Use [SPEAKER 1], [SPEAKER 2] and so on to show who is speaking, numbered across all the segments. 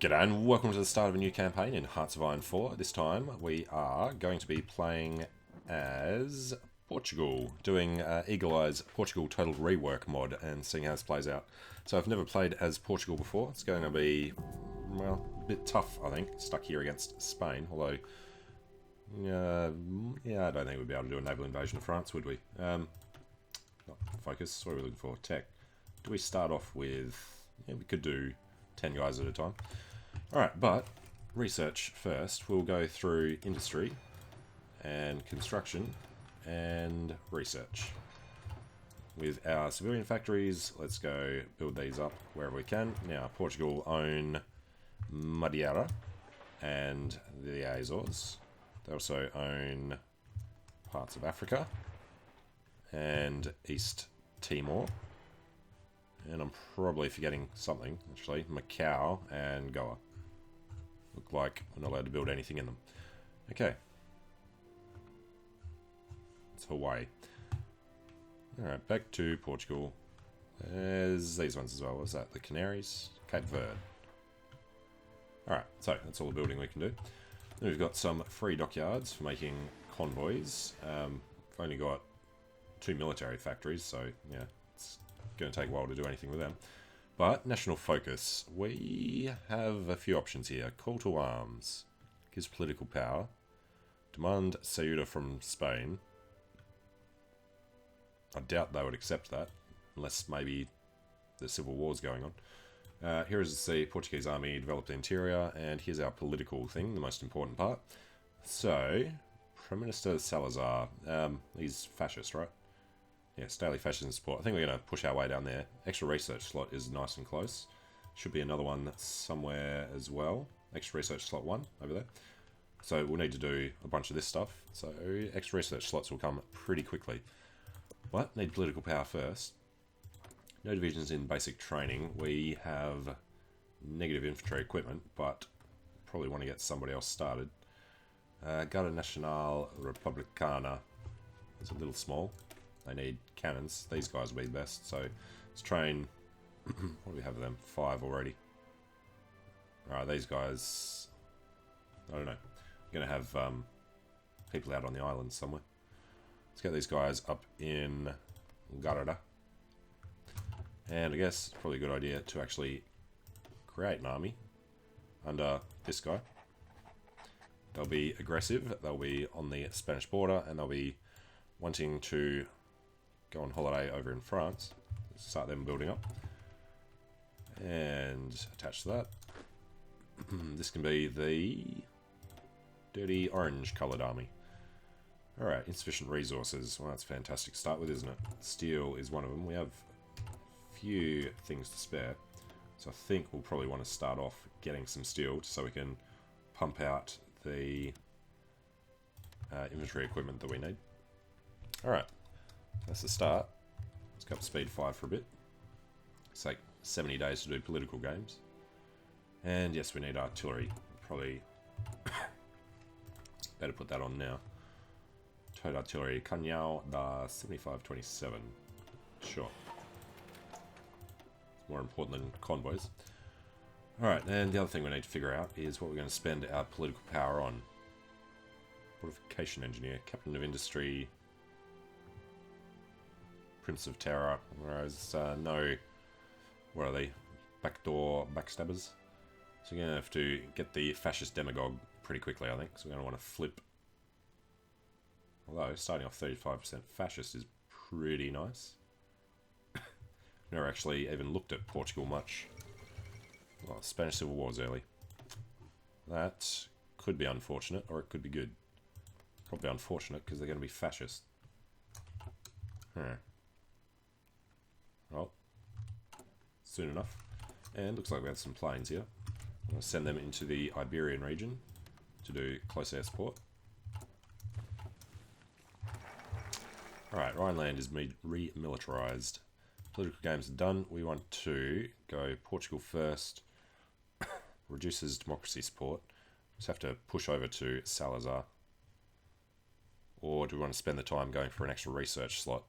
[SPEAKER 1] G'day and welcome to the start of a new campaign in Hearts of Iron 4. This time we are going to be playing as Portugal, doing Eagle Eye's Portugal Total Rework mod and seeing how this plays out. So I've never played as Portugal before. It's going to be, well, a bit tough, I think, stuck here against Spain, although, yeah, I don't think we'd be able to do a naval invasion of France, would we? Not focus, what are we looking for? Tech. Do we start off with, yeah, we could do 10 guys at a time. Alright, but research first. We'll go through industry and construction and research. With our civilian factories, let's go build these up wherever we can. Now, Portugal own Madeira and the Azores. They also own parts of Africa and East Timor. And I'm probably forgetting something, actually. Macau and Goa. Look like we're not allowed to build anything in them. Okay. It's Hawaii. Alright, back to Portugal. There's these ones as well. What's that? The Canaries? Cape Verde. Alright, so that's all the building we can do. Then we've got some free dockyards for making convoys. We've only got 2 military factories, so yeah, it's going to take a while to do anything with them. But national focus, we have a few options here. Call to arms gives political power. Demand Ceuta from Spain. I doubt they would accept that, unless maybe the civil war's going on. Here is the Portuguese army developed the interior, and here's our political thing, the most important part. So, Prime Minister Salazar, he's fascist, right? Yes, daily fashion support. I think we're going to push our way down there. Extra research slot is nice and close. Should be another one somewhere as well. Extra research slot 1 over there. So we'll need to do a bunch of this stuff. So extra research slots will come pretty quickly. But need political power first. No divisions in basic training. We have negative infantry equipment, but probably want to get somebody else started. Garda Nacional Republicana is a little small. They need cannons. These guys will be the best. So let's train. What do we have of them? 5 already. Alright, these guys. I don't know. I'm going to have people out on the island somewhere. Let's get these guys up in Garda. And I guess it's probably a good idea to actually create an army under this guy. They'll be aggressive. They'll be on the Spanish border, and they'll be wanting to go on holiday over in France. Start them building up. And attach to that. This can be the dirty orange coloured army. Alright, insufficient resources. Well, that's a fantastic to start with, isn't it? Steel is one of them. We have a few things to spare. So I think we'll probably want to start off getting some steel so we can pump out the infantry equipment that we need. Alright. That's the start. Let's go up to speed 5 for a bit. It's like 70 days to do political games. And yes, we need artillery. Probably better put that on now. Toad artillery. Canhão da 7527. Sure. It's more important than convoys. Alright, and the other thing we need to figure out is what we're going to spend our political power on. Fortification engineer. Captain of industry. Prince of Terror, whereas no, what are they? Backdoor backstabbers. So we're going to have to get the fascist demagogue pretty quickly, I think. So we're going to want to flip. Although, starting off 35% fascist is pretty nice. Never actually even looked at Portugal much. Well, Spanish Civil War's early. That could be unfortunate, or it could be good. Probably unfortunate, because they're going to be fascist. Well, soon enough. And looks like we have some planes here. I'm going to send them into the Iberian region to do close air support. Alright, Rhineland is remilitarized. Political games are done. We want to go Portugal first. Reduces democracy support. Just have to push over to Salazar. Or do we want to spend the time going for an extra research slot?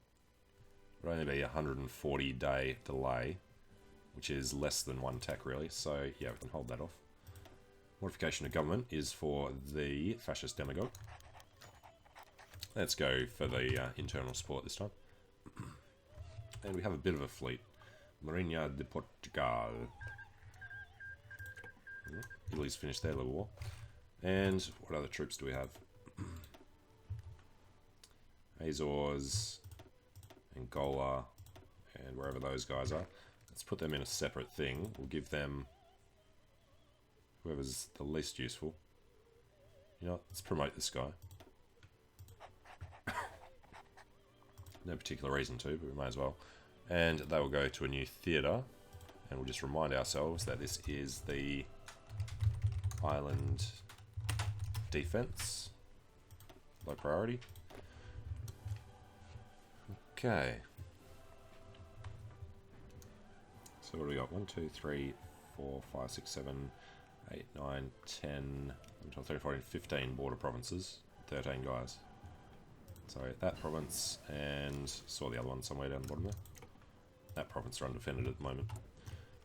[SPEAKER 1] It would only be a 140-day delay, which is less than 1 tech really, so yeah, we can hold that off. Modification of government is for the fascist demagogue. Let's go for the internal support this time. And we have a bit of a fleet. Marinha de Portugal. Italy's finished their little war. And what other troops do we have? Azores, Angola, and wherever those guys are. Let's put them in a separate thing. We'll give them whoever's the least useful. You know what? Let's promote this guy. No particular reason to, but we may as well. And they will go to a new theatre. And we'll just remind ourselves that this is the island defense. Low priority. Okay. So what do we got? 1, 2, 3, 4, 5, 6, 7, 8, 9, 10, 12, 13, 14, 15 border provinces. 13 guys. Sorry, that province, and saw the other one somewhere down the bottom there. That province are undefended at the moment.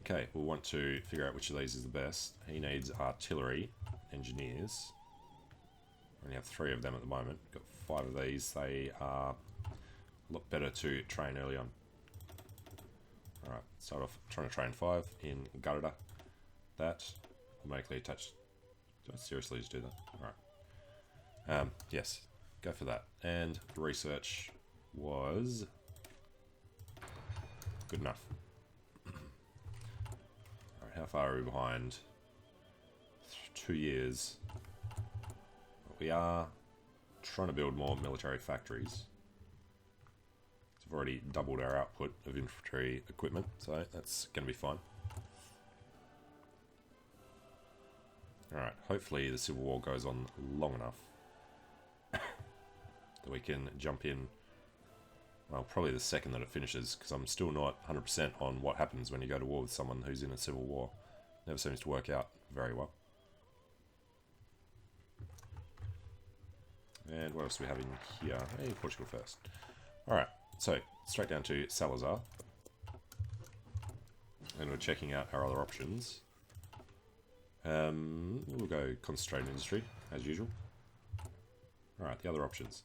[SPEAKER 1] Okay, we'll want to figure out which of these is the best. He needs artillery, engineers. We only have 3 of them at the moment. Got 5 of these. They are a lot better to train early on. Alright, start off trying to train 5 in Garda. That automatically attached. Do I seriously just do that? Alright. Yes, go for that. And the research was good enough. Alright, how far are we behind? 2 years. We are trying to build more military factories. We've already doubled our output of infantry equipment, so that's going to be fine. Alright, hopefully the Civil War goes on long enough that we can jump in, well, probably the second that it finishes, because I'm still not 100% on what happens when you go to war with someone who's in a civil war. Never seems to work out very well. And what else do we have in here? Hey, Portugal first. Alright, so straight down to Salazar. And we're checking out our other options. We'll go concentrated industry, as usual. Alright, the other options.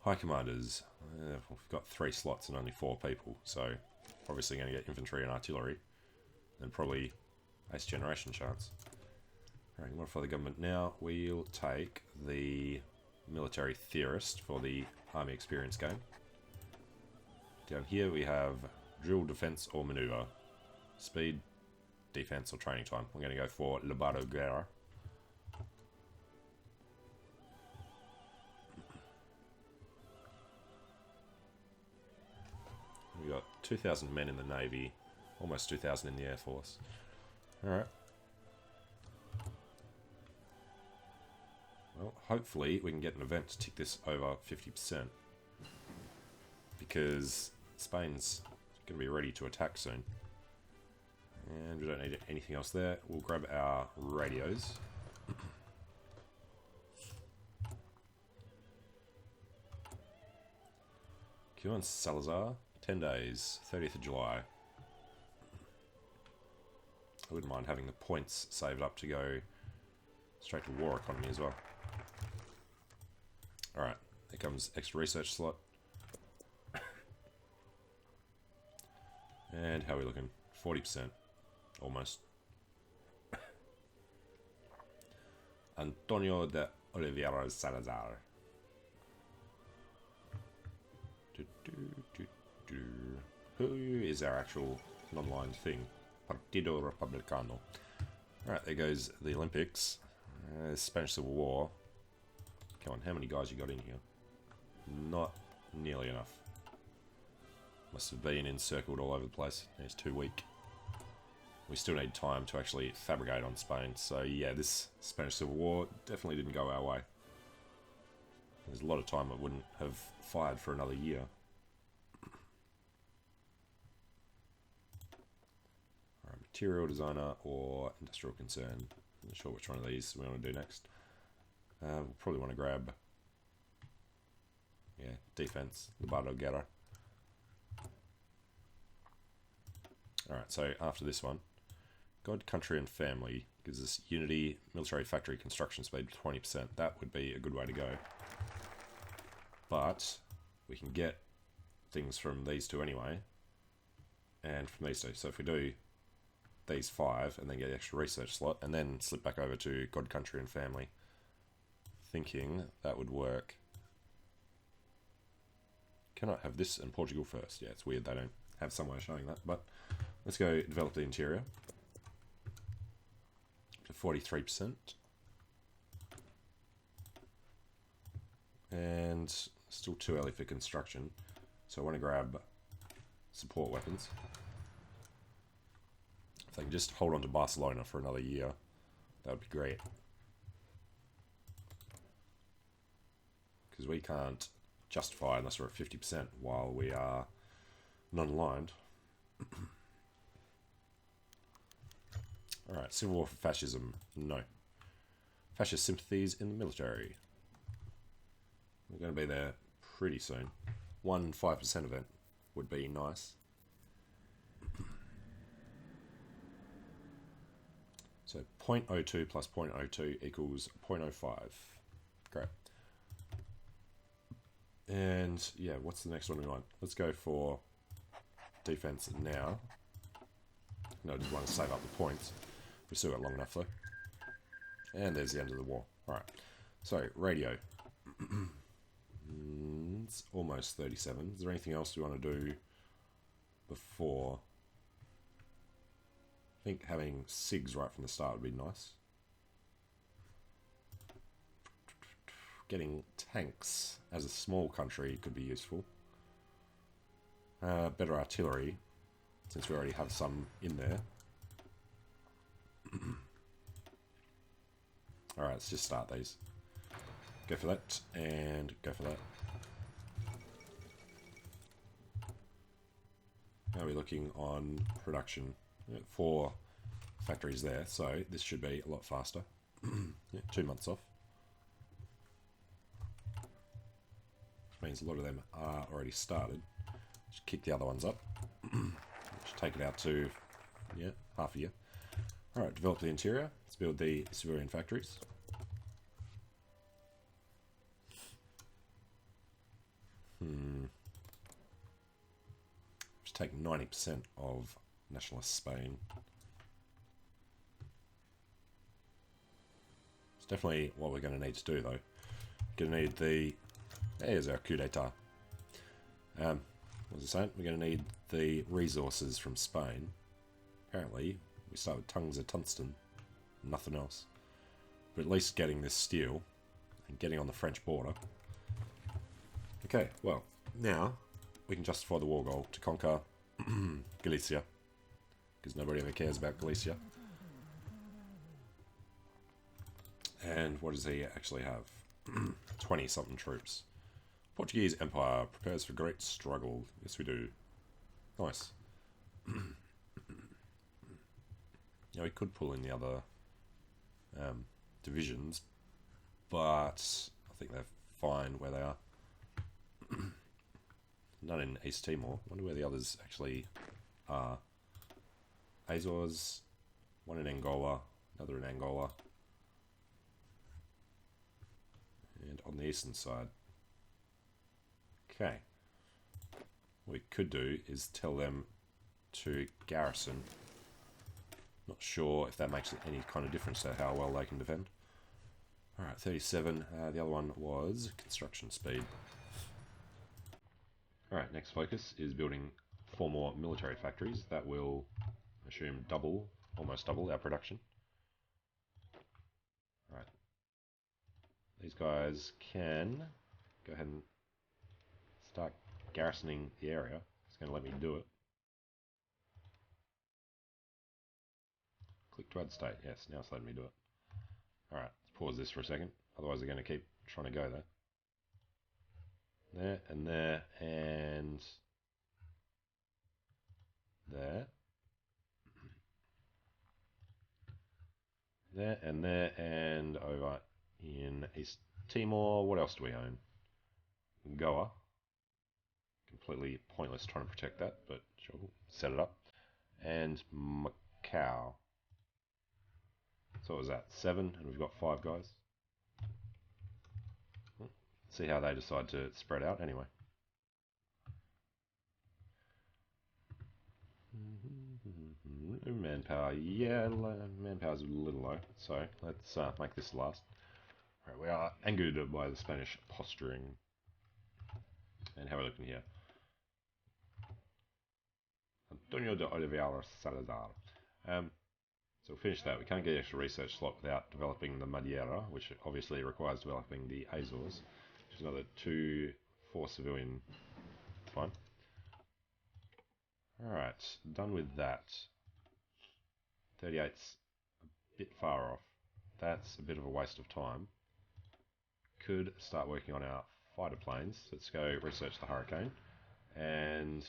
[SPEAKER 1] High commanders. We've got 3 slots and only 4 people, so obviously going to get infantry and artillery. And probably ace generation chance. Alright, modify the government now. We'll take the military theorist for the army experience game. Down here we have drill, defense, or maneuver. Speed, defense, or training time. I'm going to go for Lobato Guerra. We've got 2,000 men in the Navy, almost 2,000 in the Air Force. Alright. Well, hopefully we can get an event to tick this over 50%. Because Spain's going to be ready to attack soon. And we don't need anything else there. We'll grab our radios. Q on Salazar. 10 days. 30th of July. I wouldn't mind having the points saved up to go straight to war economy as well. Alright, there comes extra research slot. And how are we looking? 40%. Almost. Antonio de Oliveira Salazar. Who is our actual non-aligned thing? Partido Republicano. Alright, there goes the Olympics. Spanish Civil War. Come on, how many guys you got in here? Not nearly enough. Must have been encircled all over the place. It's too weak. We still need time to actually fabricate on Spain. So yeah, this Spanish Civil War definitely didn't go our way. There's a lot of time it wouldn't have fired for another year. Alright, material designer or industrial concern. I'm not sure which one of these we want to do next. We'll probably want to grab, yeah, defense, Lobato Guerra. Alright, so after this one, God, country, and family gives us unity, military factory construction speed 20%. That would be a good way to go. But we can get things from these two anyway, and from these two. So if we do these 5 and then get an extra research slot, and then slip back over to God, country, and family, thinking that would work. Can I have this in Portugal first? Yeah, it's weird they don't have somewhere showing that, but let's go develop the interior to 43%. And still too early for construction, so I want to grab support weapons. If they can just hold on to Barcelona for another year, that would be great. Because we can't justify unless we're at 50% while we are non-aligned. Alright, civil war for fascism. No. Fascist sympathies in the military. We're going to be there pretty soon. 1 5% event would be nice. So 0.02 plus 0.02 equals 0.05. Great. And yeah, what's the next one we want? Let's go for defense now. No, I just want to save up the points. We've still got long enough though. And there's the end of the war. Alright. So, radio. It's almost 37. Is there anything else you want to do before? I think having SIGs right from the start would be nice. Getting tanks as a small country could be useful. Better artillery, since we already have some in there. Alright, let's just start these. Go for that, and go for that. How are we looking on production? 4 factories there, so this should be a lot faster. Yeah, 2 months off. Which means a lot of them are already started. Just kick the other ones up. Just take it out to, yeah, half a year. Alright, develop the interior. Let's build the civilian factories. Just take 90% of nationalist Spain. It's definitely what we're going to need to do though. Going to need the... There's our coup d'etat. What was I saying? We're going to need the resources from Spain. Apparently, we start with tons of tungsten. Nothing else. But at least getting this steel and getting on the French border. Okay, well, now we can justify the war goal to conquer Galicia. Because nobody ever cares about Galicia. And what does he actually have? 20-something troops. Portuguese Empire prepares for great struggle. Yes, we do. Nice. Yeah, we could pull in the other divisions, but I think they're fine where they are. None in East Timor. Wonder where the others actually are. Azores, one in Angola, another in Angola. And on the eastern side. Okay. What we could do is tell them to garrison. Not sure if that makes any kind of difference to how well they can defend. Alright, 37. The other one was construction speed. Alright, next focus is building 4 more military factories. That will, I assume, double, almost double our production. Alright. These guys can go ahead and start garrisoning the area. It's going to let me do it. Click to add state. Yes, now it's letting me do it. Alright, let's pause this for a second. Otherwise they're going to keep trying to go there. There, and there, and there. There, and there, and over in East Timor. What else do we own? Goa. Completely pointless trying to protect that, but sure, set it up. And Macau. So what was that? 7, and we've got 5 guys. See how they decide to spread out anyway. Manpower, yeah, manpower's a little low, so let's make this last. Right, we are angered by the Spanish posturing. And how are we looking here? Antonio de Oliveira Salazar. So we'll finish that. We can't get extra research slot without developing the Madeira, which obviously requires developing the Azores, which is another 2 for civilian. Fine. Alright, done with that. 38's a bit far off. That's a bit of a waste of time. Could start working on our fighter planes. Let's go research the Hurricane. And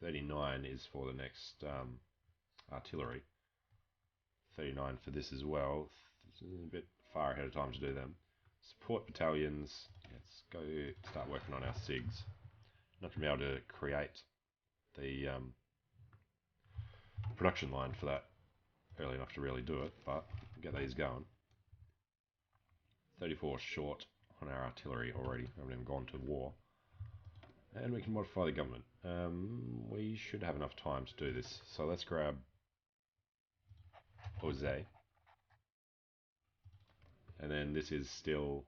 [SPEAKER 1] 39 is for the next artillery. 39 for this as well. It's a bit far ahead of time to do them. Support battalions. Let's go start working on our SIGs. Not going to be able to create the production line for that early enough to really do it, but get these going. 34 short on our artillery already. We haven't even gone to war. And we can modify the government. We should have enough time to do this. So let's grab Jose. And then this is still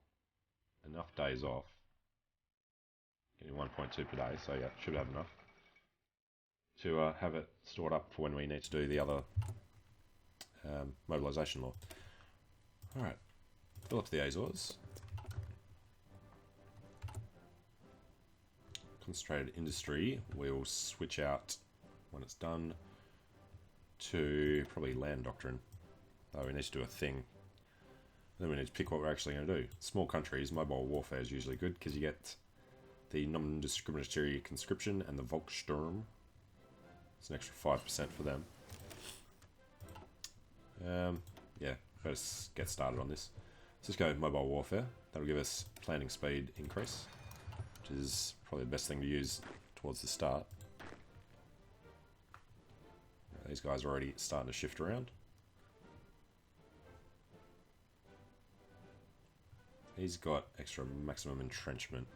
[SPEAKER 1] enough days off. Getting 1.2 per day, so yeah, should have enough to have it stored up for when we need to do the other mobilisation law. Alright, fill up the Azores. Concentrated industry, we'll switch out when it's done to probably land doctrine. Though we need to do a thing. Then we need to pick what we're actually going to do. Small countries, mobile warfare is usually good because you get the non-discriminatory conscription and the Volkssturm. It's an extra 5% for them. Yeah, let's get started on this. So let's go mobile warfare. That'll give us planning speed increase, which is probably the best thing to use towards the start. These guys are already starting to shift around. He's got extra maximum entrenchment.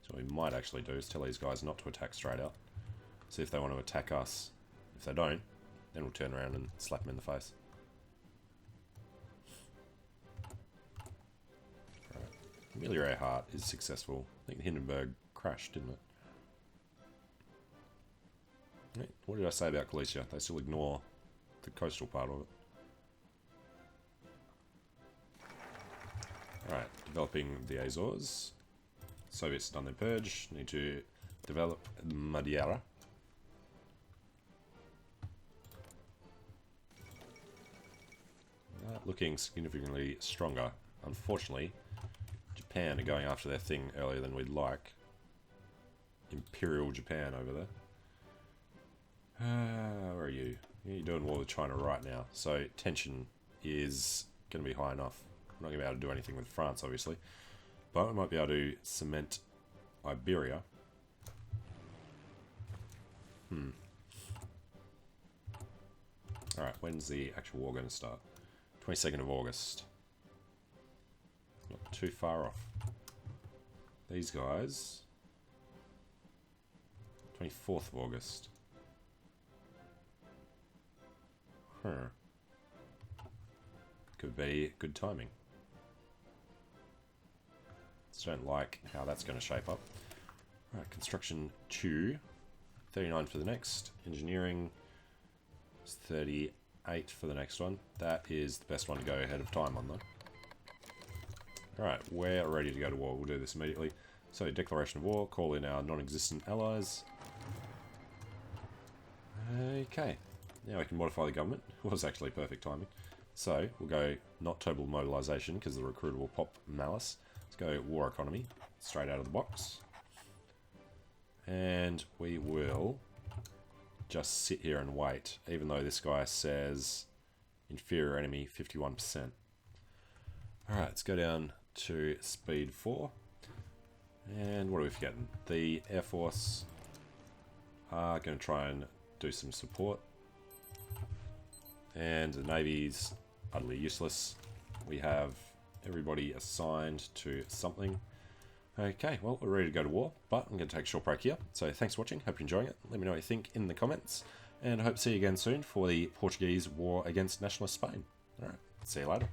[SPEAKER 1] So what we might actually do is tell these guys not to attack straight out. See if they want to attack us. If they don't, then we'll turn around and slap them in the face. Right. Amelia Earhart is successful. I think Hindenburg crashed, didn't it? Right. What did I say about Galicia? They still ignore the coastal part of it. Alright, developing the Azores. Soviets done their purge. Need to develop Madeira. Looking significantly stronger. Unfortunately, Japan are going after their thing earlier than we'd like. Imperial Japan over there. Where are you? You're doing war with China right now. So tension is going to be high enough. We're not going to be able to do anything with France, obviously. But we might be able to cement Iberia. Alright, when's the actual war going to start? 22nd of August. Not too far off. These guys... 24th of August. Could be good timing. Just don't like how that's going to shape up. Alright, construction 2. 39 for the next. Engineering is 38 for the next one. That is the best one to go ahead of time on though. Alright, we're ready to go to war. We'll do this immediately. So, declaration of war. Call in our non-existent allies. Okay. Now we can modify the government. It was actually perfect timing. So, we'll go not total mobilisation because the recruiter will pop malice. Let's go war economy. Straight out of the box. And we will just sit here and wait, even though this guy says inferior enemy 51%. Alright, let's go down to speed 4. And what are we forgetting? The Air Force are going to try and do some support. And the Navy's utterly useless. We have everybody assigned to something. Okay, well, we're ready to go to war, but I'm going to take a short break here. So thanks for watching. Hope you're enjoying it. Let me know what you think in the comments. And I hope to see you again soon for the Portuguese war against nationalist Spain. Alright, see you later.